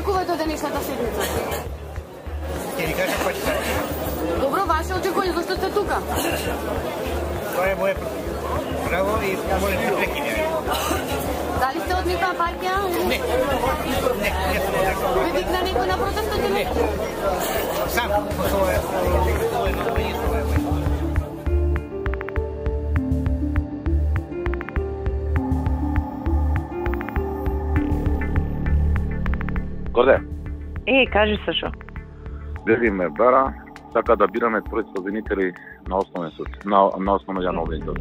очекувате од денешната седница? Ќе ви кажам кој ќе. Добро, ваше очекување, зашто сте тука? Тоа е моје право и моје прекине. Дали сте од некоја партија? Не сум од Ви викна некој на протестот или? Сам по своје Коде? Кажи Сашо. Ме бара, сака да бираме подсоединители на основен суд, на основно јавен суд.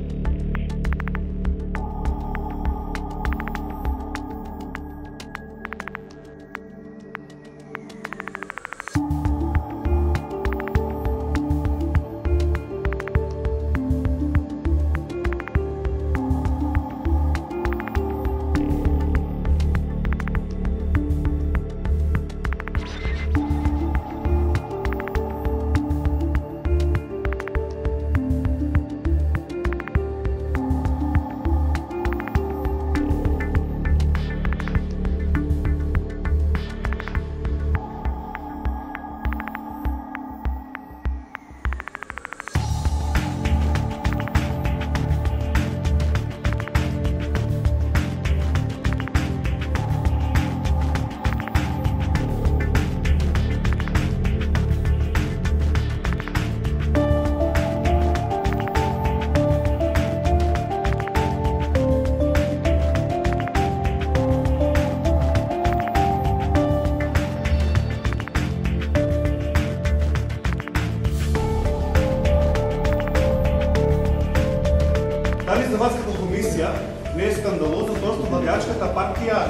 Дали за вас като комисия не е скандалозно тоа што Владеачката партија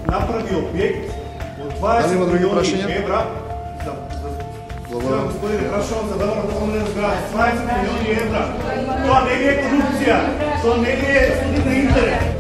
направи објект од 20 милиони евра за господине, прашувам за добра помнена зграда, 20 милиони евра. Тоа не е корупција, тоа не е студент на интерес.